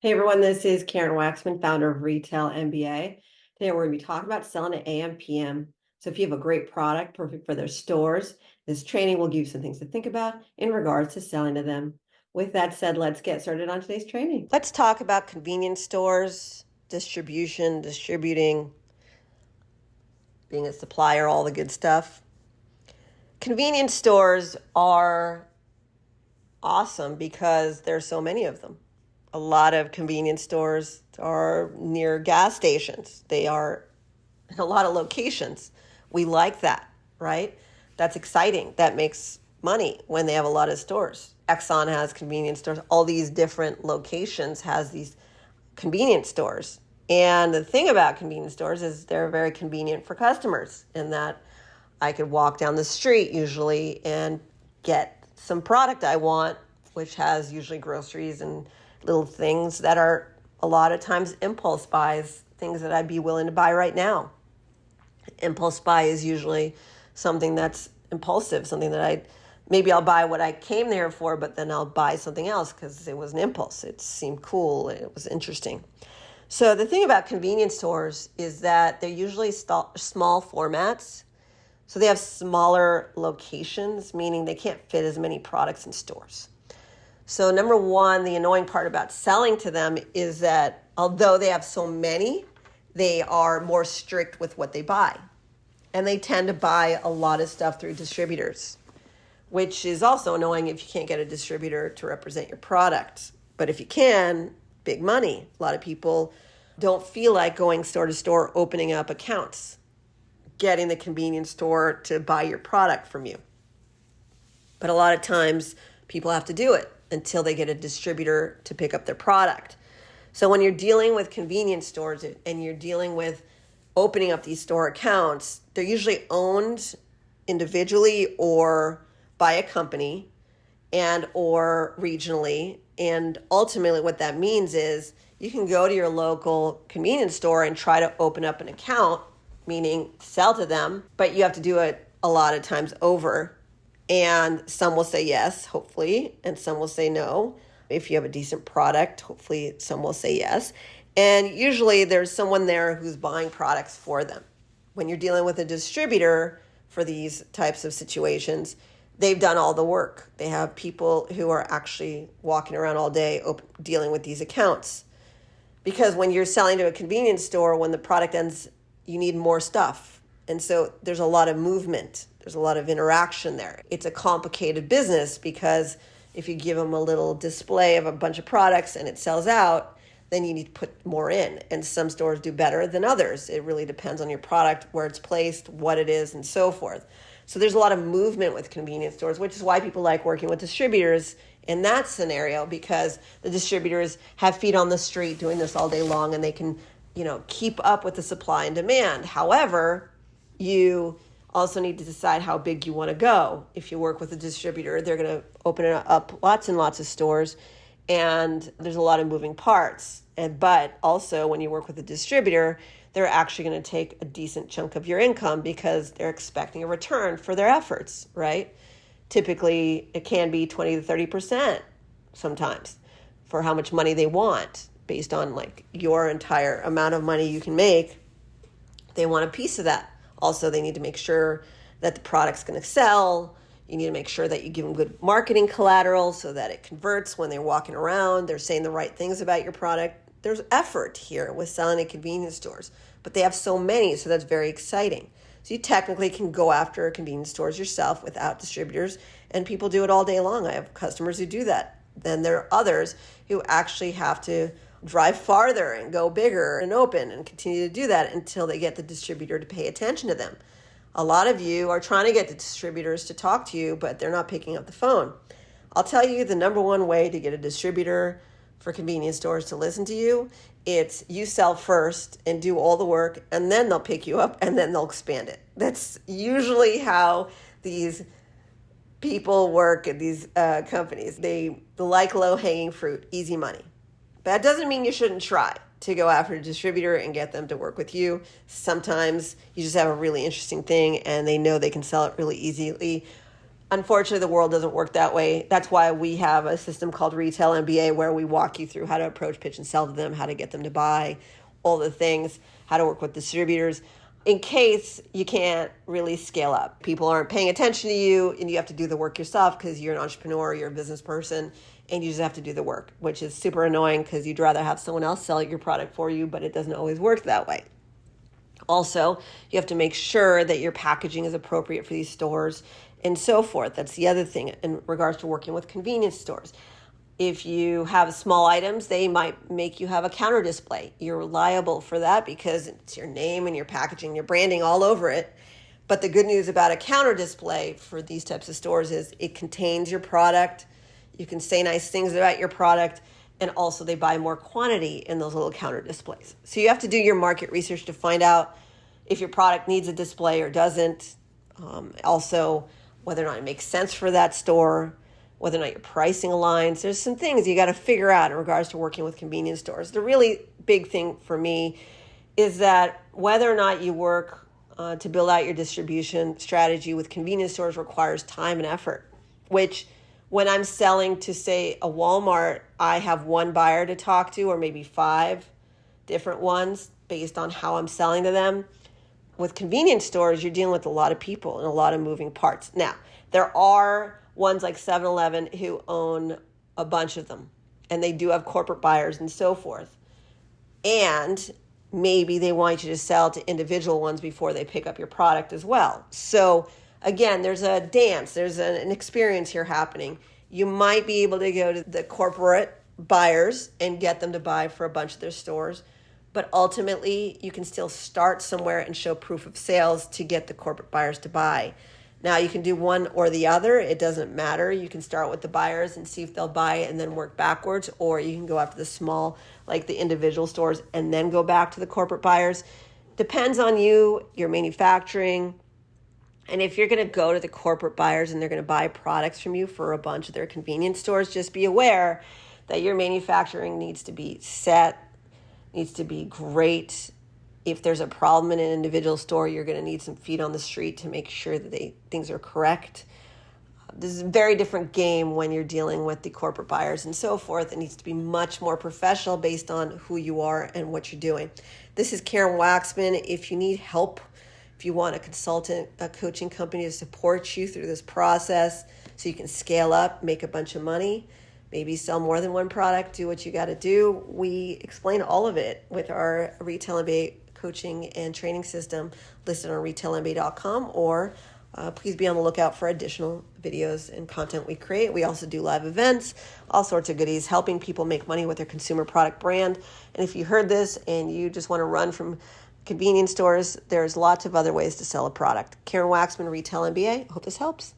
Hey everyone, this is Karen Waksman, founder of Retail MBA. Today we're going to be talking about selling at AMPM. So if you have a great product, perfect for their stores, this training will give you some things to think about in regards to selling to them. With that said, let's get started on today's training. Let's talk about convenience stores, distribution, distributing, being a supplier, all the good stuff. Convenience stores are awesome because there's so many of them. A lot of convenience stores are near gas stations. They are in a lot of locations. We like that, right? That's exciting. That makes money when they have a lot of stores. Exxon has convenience stores. All these different locations has these convenience stores. And the thing about convenience stores is they're very convenient for customers in that I could walk down the street usually and get some product I want, which has usually groceries and little things that are a lot of times impulse buys, things that I'd be willing to buy right now. Impulse buy is usually something that's impulsive, something that maybe I'll buy what I came there for, but then I'll buy something else because it was an impulse. It seemed cool. It was interesting. So the thing about convenience stores is that they're usually small formats. So they have smaller locations, meaning they can't fit as many products in stores. So number one, the annoying part about selling to them is that although they have so many, they are more strict with what they buy. And they tend to buy a lot of stuff through distributors, which is also annoying if you can't get a distributor to represent your product. But if you can, big money. A lot of people don't feel like going store to store, opening up accounts, getting the convenience store to buy your product from you. But a lot of times people have to do it until they get a distributor to pick up their product. So when you're dealing with convenience stores and you're dealing with opening up these store accounts, they're usually owned individually or by a company and or regionally. And ultimately what that means is you can go to your local convenience store and try to open up an account, meaning sell to them, but you have to do it a lot of times over. And some will say yes, hopefully, and some will say no. If you have a decent product, hopefully some will say yes. And usually there's someone there who's buying products for them. When you're dealing with a distributor for these types of situations, they've done all the work. They have people who are actually walking around all day dealing with these accounts. Because when you're selling to a convenience store, when the product ends, you need more stuff. And so there's a lot of movement. There's a lot of interaction there. It's a complicated business because if you give them a little display of a bunch of products and it sells out, then you need to put more in. And some stores do better than others. It really depends on your product, where it's placed, what it is, and so forth. So there's a lot of movement with convenience stores, which is why people like working with distributors in that scenario, because the distributors have feet on the street doing this all day long and they can, keep up with the supply and demand. However, you also need to decide how big you want to go. If you work with a distributor, they're going to open up lots and lots of stores, and there's a lot of moving parts. But also when you work with a distributor, they're actually going to take a decent chunk of your income because they're expecting a return for their efforts, right? Typically, it can be 20 to 30% sometimes for how much money they want based on like your entire amount of money you can make. They want a piece of that. Also, they need to make sure that the product's going to sell. You need to make sure that you give them good marketing collateral so that it converts when they're walking around. They're saying the right things about your product. There's effort here with selling at convenience stores, but they have so many, so that's very exciting. So you technically can go after convenience stores yourself without distributors, and people do it all day long. I have customers who do that. Then there are others who actually have to drive farther and go bigger and open and continue to do that until they get the distributor to pay attention to them. A lot of you are trying to get the distributors to talk to you, but they're not picking up the phone. I'll tell you the number one way to get a distributor for convenience stores to listen to you. It's you sell first and do all the work, and then they'll pick you up and then they'll expand it. That's usually how these people work at these companies. They like low-hanging fruit, easy money. That doesn't mean you shouldn't try to go after a distributor and get them to work with you. Sometimes you just have a really interesting thing and they know they can sell it really easily. Unfortunately, the world doesn't work that way. That's why we have a system called Retail MBA, where we walk you through how to approach, pitch, and sell to them, how to get them to buy, all the things, how to work with distributors, in case you can't really scale up. People aren't paying attention to you, and you have to do the work yourself because you're an entrepreneur, you're a business person, and you just have to do the work, which is super annoying because you'd rather have someone else sell your product for you, but it doesn't always work that way. Also, you have to make sure that your packaging is appropriate for these stores and so forth. That's the other thing in regards to working with convenience stores. If you have small items, they might make you have a counter display. You're liable for that because it's your name and your packaging, your branding all over it. But the good news about a counter display for these types of stores is it contains your product. You can say nice things about your product, and also they buy more quantity in those little counter displays. So you have to do your market research to find out if your product needs a display or doesn't. Also, whether or not it makes sense for that store, whether or not your pricing aligns. There's some things you got to figure out in regards to working with convenience stores. The really big thing for me is that whether or not you work to build out your distribution strategy with convenience stores requires time and effort, which when I'm selling to, say, a Walmart, I have one buyer to talk to, or maybe 5 different ones based on how I'm selling to them. With convenience stores, you're dealing with a lot of people and a lot of moving parts. Now, there are ones like 7-Eleven who own a bunch of them, and they do have corporate buyers and so forth. And maybe they want you to sell to individual ones before they pick up your product as well. So again, there's a dance, there's an experience here happening. You might be able to go to the corporate buyers and get them to buy for a bunch of their stores, but ultimately you can still start somewhere and show proof of sales to get the corporate buyers to buy. Now you can do one or the other, it doesn't matter. You can start with the buyers and see if they'll buy it and then work backwards, or you can go after the small, like the individual stores, and then go back to the corporate buyers. Depends on you, your manufacturing. And if you're going to go to the corporate buyers and they're going to buy products from you for a bunch of their convenience stores, just be aware that your manufacturing needs to be set, needs to be great. If there's a problem in an individual store, you're going to need some feet on the street to make sure that things are correct. This is a very different game when you're dealing with the corporate buyers and so forth. It needs to be much more professional based on who you are and what you're doing. This is Karen Waksman. If you need help, if you want a consultant, a coaching company to support you through this process so you can scale up, make a bunch of money, maybe sell more than one product, do what you got to do, we explain all of it with our Retail MBA coaching and training system listed on retailmba.com, or please be on the lookout for additional videos and content we create. We also do live events, all sorts of goodies, helping people make money with their consumer product brand. And if you heard this and you just want to run from convenience stores, there's lots of other ways to sell a product. Karen Waksman, Retail MBA. Hope this helps.